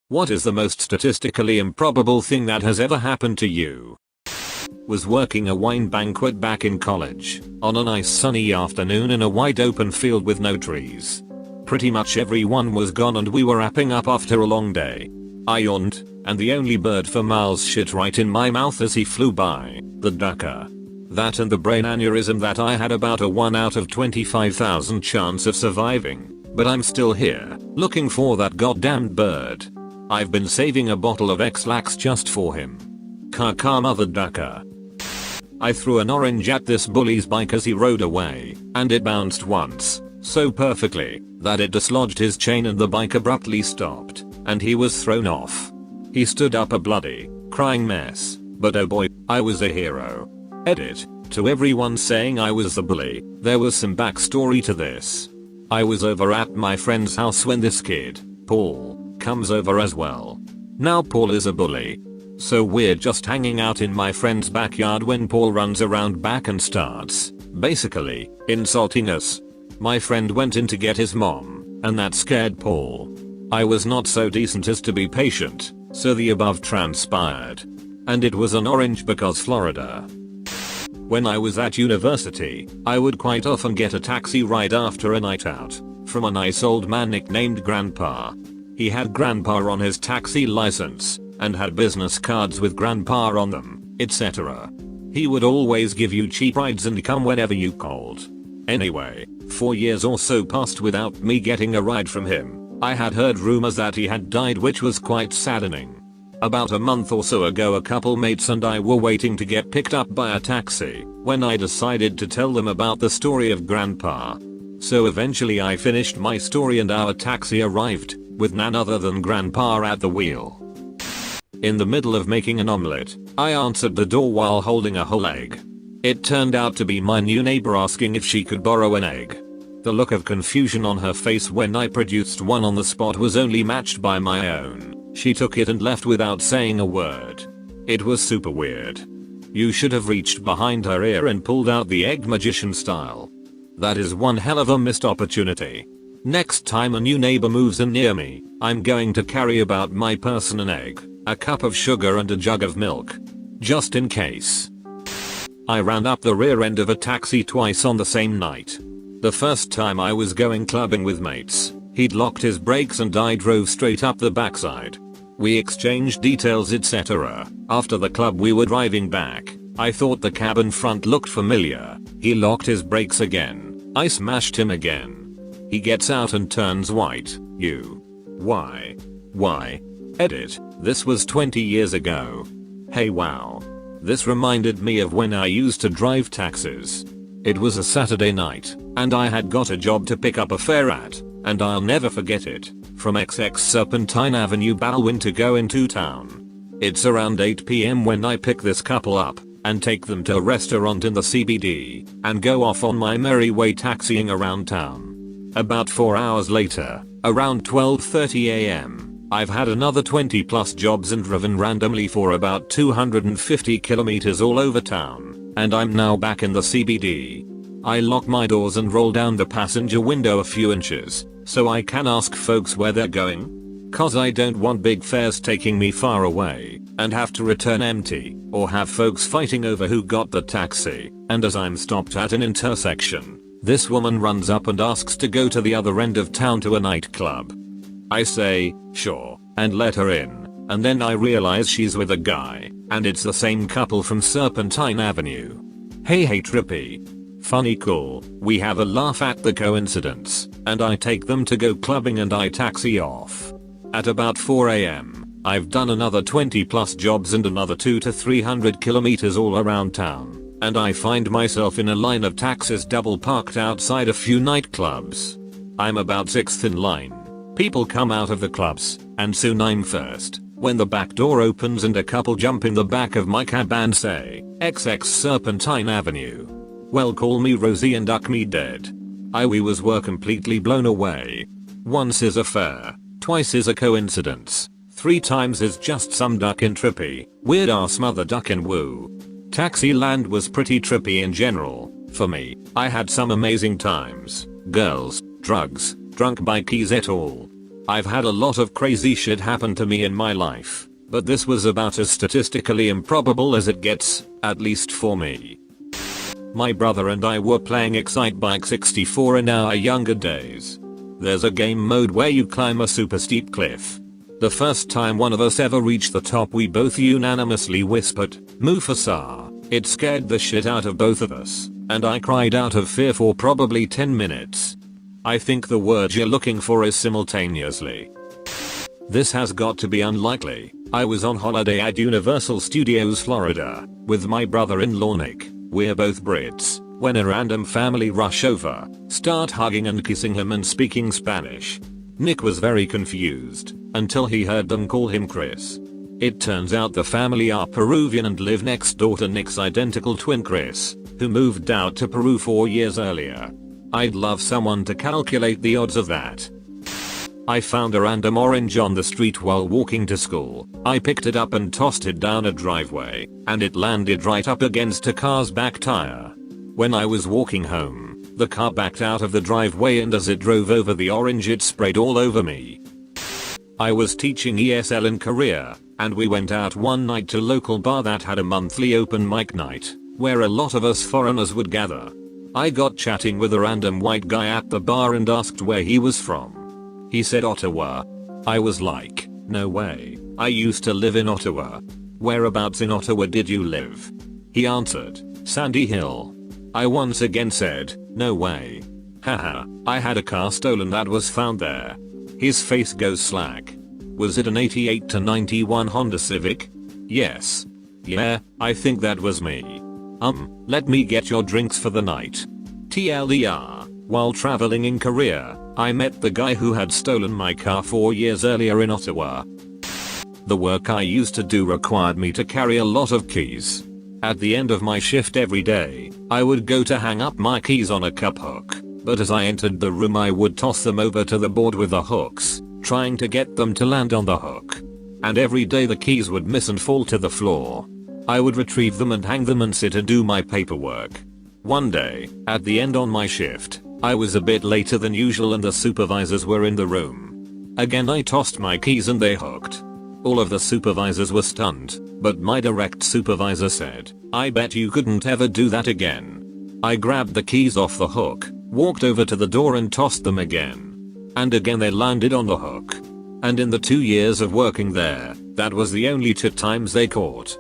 What is the most statistically improbable thing that has ever happened to you? Was working a wine banquet back in college, on a nice sunny afternoon in a wide open field with no trees. Pretty much everyone was gone and we were wrapping up after a long day. I yawned, and the only bird for miles shit right in my mouth as he flew by, the ducker. That and the brain aneurysm that I had about a 1 out of 25,000 chance of surviving, but I'm still here, looking for that goddamned bird. I've been saving a bottle of X-Lax just for him. Caca mother ducker. I threw an orange at this bully's bike as he rode away, and it bounced once, so perfectly, that it dislodged his chain and the bike abruptly stopped, and he was thrown off. He stood up a bloody, crying mess, but oh boy, I was a hero. Edit. To everyone saying I was the bully, there was some backstory to this. I was over at my friend's house when this kid, Paul, comes over as well. Now Paul is a bully. So we're just hanging out in my friend's backyard when Paul runs around back and starts, basically, insulting us. My friend went in to get his mom, and that scared Paul. I was not so decent as to be patient, so the above transpired. And it was an orange because Florida. When I was at university, I would quite often get a taxi ride after a night out, from a nice old man nicknamed Grandpa. He had Grandpa on his taxi license, and had business cards with Grandpa on them, etc. He would always give you cheap rides and come whenever you called. Anyway, 4 years or so passed without me getting a ride from him. I had heard rumors that he had died, which was quite saddening. About a month or so ago, a couple mates and I were waiting to get picked up by a taxi, when I decided to tell them about the story of Grandpa. So eventually I finished my story and our taxi arrived, with none other than Grandpa at the wheel. In the middle of making an omelette, I answered the door while holding a whole egg. It turned out to be my new neighbor asking if she could borrow an egg. The look of confusion on her face when I produced one on the spot was only matched by my own. She took it and left without saying a word. It was super weird. You should have reached behind her ear and pulled out the egg magician style. That is one hell of a missed opportunity. Next time a new neighbor moves in near me, I'm going to carry about my person an egg, a cup of sugar and a jug of milk. Just in case. I ran up the rear end of a taxi twice on the same night. The first time I was going clubbing with mates. He'd locked his brakes and I drove straight up the backside. We exchanged details, etc. After the club we were driving back. I thought the cabin front looked familiar. He locked his brakes again. I smashed him again. He gets out and turns white. Why? Edit. This was 20 years ago. Hey wow. This reminded me of when I used to drive taxis. It was a Saturday night, and I had got a job to pick up a fare at, and I'll never forget it, from XX Serpentine Avenue Baldwin to go into town. It's around 8 PM when I pick this couple up, and take them to a restaurant in the CBD, and go off on my merry way taxiing around town. About 4 hours later, around 12:30 AM, I've had another 20 plus jobs and driven randomly for about 250 kilometers all over town, and I'm now back in the CBD. I lock my doors and roll down the passenger window a few inches, so I can ask folks where they're going. Cause I don't want big fares taking me far away, and have to return empty, or have folks fighting over who got the taxi, and as I'm stopped at an intersection, this woman runs up and asks to go to the other end of town to a nightclub. I say, sure, and let her in, and then I realize she's with a guy, and it's the same couple from Serpentine Avenue. Hey trippy. Funny cool, we have a laugh at the coincidence, and I take them to go clubbing and I taxi off. At about 4 AM, I've done another 20 plus jobs and another 200 to 300 kilometers all around town, and I find myself in a line of taxis double parked outside a few nightclubs. I'm about 6th in line. People come out of the clubs, and soon I'm first, when the back door opens and a couple jump in the back of my cab and say, XX Serpentine Avenue. Well, call me Rosie and duck me dead. We were completely blown away. Once is a fare, twice is a coincidence, 3 times is just some duckin' trippy, weird ass mother duckin' woo. Taxi land was pretty trippy in general. For me, I had some amazing times. Girls, drugs, drunk bikies et al. I've had a lot of crazy shit happen to me in my life, but this was about as statistically improbable as it gets, at least for me. My brother and I were playing Excitebike 64 in our younger days. There's a game mode where you climb a super steep cliff. The first time one of us ever reached the top, we both unanimously whispered, "Mufasa." It scared the shit out of both of us, and I cried out of fear for probably 10 minutes. I think the word you're looking for is simultaneously. This has got to be unlikely. I was on holiday at Universal Studios Florida with my brother-in-law Nick. We're both Brits, when a random family rush over, start hugging and kissing him and speaking Spanish. Nick was very confused until he heard them call him Chris. It turns out the family are Peruvian and live next door to Nick's identical twin Chris, who moved out to Peru 4 years earlier. I'd love someone to calculate the odds of that. I found a random orange on the street while walking to school. I picked it up and tossed it down a driveway, and it landed right up against a car's back tire. When I was walking home, the car backed out of the driveway, and as it drove over the orange it sprayed all over me. I was teaching ESL in Korea, and we went out one night to a local bar that had a monthly open mic night, where a lot of us foreigners would gather. I got chatting with a random white guy at the bar and asked where he was from. He said Ottawa. I was like, no way, I used to live in Ottawa. Whereabouts in Ottawa did you live? He answered, Sandy Hill. I once again said, no way. Haha, I had a car stolen that was found there. His face goes slack. Was it an 88 to 91 Honda Civic? Yes. Yeah, I think that was me. Let me get your drinks for the night. TLDR, while traveling in Korea, I met the guy who had stolen my car 4 years earlier in Ottawa. The work I used to do required me to carry a lot of keys. At the end of my shift every day, I would go to hang up my keys on a cup hook, but as I entered the room I would toss them over to the board with the hooks, trying to get them to land on the hook. And every day the keys would miss and fall to the floor. I would retrieve them and hang them and sit and do my paperwork. One day, at the end on my shift, I was a bit later than usual and the supervisors were in the room. Again I tossed my keys and they hooked. All of the supervisors were stunned, but my direct supervisor said, I bet you couldn't ever do that again. I grabbed the keys off the hook, walked over to the door and tossed them again. And again they landed on the hook. And in the 2 years of working there, that was the only 2 times they caught.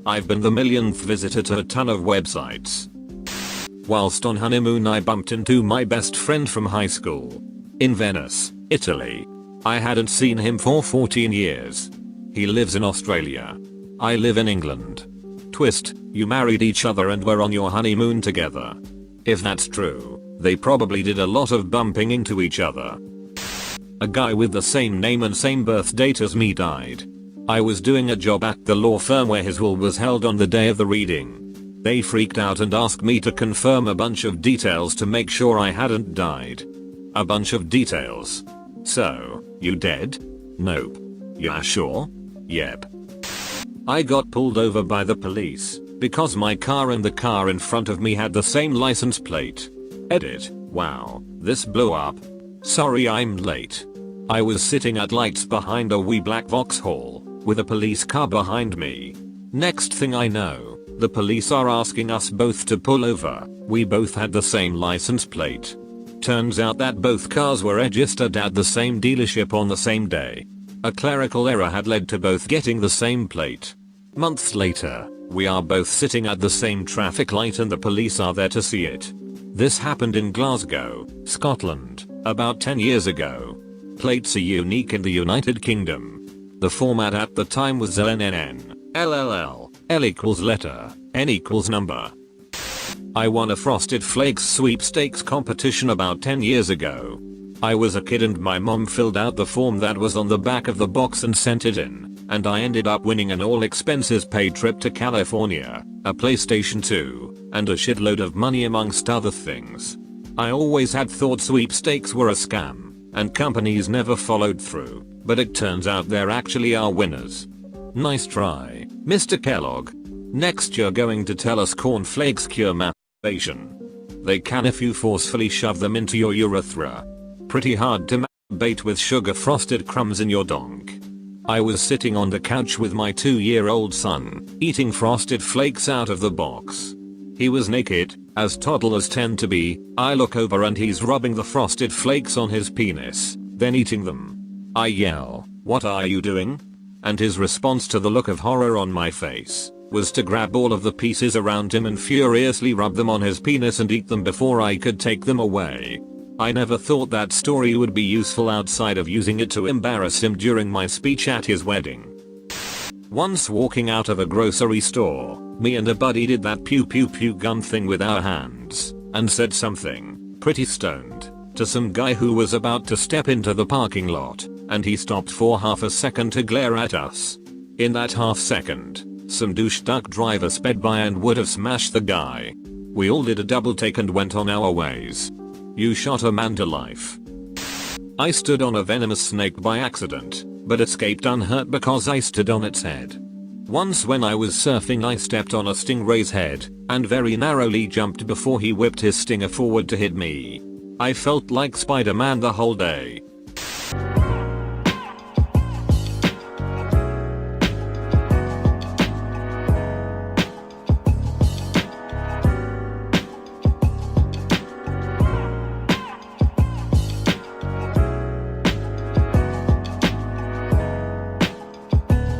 I've been the millionth visitor to a ton of websites. Whilst on honeymoon I bumped into my best friend from high school. In Venice, Italy. I hadn't seen him for 14 years. He lives in Australia. I live in England. Twist, you married each other and were on your honeymoon together. If that's true, they probably did a lot of bumping into each other. A guy with the same name and same birth date as me died. I was doing a job at the law firm where his will was held on the day of the reading. They freaked out and asked me to confirm a bunch of details to make sure I hadn't died. A bunch of details. So, you dead? Nope. Yeah, sure? Yep. I got pulled over by the police because my car and the car in front of me had the same license plate. Edit. Wow, this blew up. Sorry I'm late. I was sitting at lights behind a wee black Vauxhall with a police car behind me. Next thing I know, the police are asking us both to pull over. We both had the same license plate. Turns out that both cars were registered at the same dealership on the same day. A clerical error had led to both getting the same plate. Months later, we are both sitting at the same traffic light and the police are there to see it. This happened in Glasgow, Scotland, about 10 years ago. Plates are unique in the United Kingdom. The format at the time was LNNN, LLL, L equals letter, N equals number. I won a Frosted Flakes sweepstakes competition about 10 years ago. I was a kid and my mom filled out the form that was on the back of the box and sent it in, and I ended up winning an all expenses paid trip to California, a PlayStation 2, and a shitload of money amongst other things. I always had thought sweepstakes were a scam, and companies never followed through, but it turns out there actually are winners. Nice try, Mr. Kellogg. Next you're going to tell us cornflakes cure masturbation. They can if you forcefully shove them into your urethra. Pretty hard to Bait with sugar frosted crumbs in your donk. I was sitting on the couch with my 2-year-old son, eating frosted flakes out of the box. He was naked, as toddlers tend to be. I look over and he's rubbing the frosted flakes on his penis, then eating them. I yell, "What are you doing?" And his response to the look of horror on my face was to grab all of the pieces around him and furiously rub them on his penis and eat them before I could take them away. I never thought that story would be useful outside of using it to embarrass him during my speech at his wedding. Once walking out of a grocery store, me and a buddy did that pew pew pew gun thing with our hands and said something pretty stoned to some guy who was about to step into the parking lot, and he stopped for half a second to glare at us. In that half second, some douche duck driver sped by and would have smashed the guy. We all did a double take and went on our ways. You shot a man to life. I stood on a venomous snake by accident, but escaped unhurt because I stood on its head. Once when I was surfing I stepped on a stingray's head, and very narrowly jumped before he whipped his stinger forward to hit me. I felt like Spider-Man the whole day.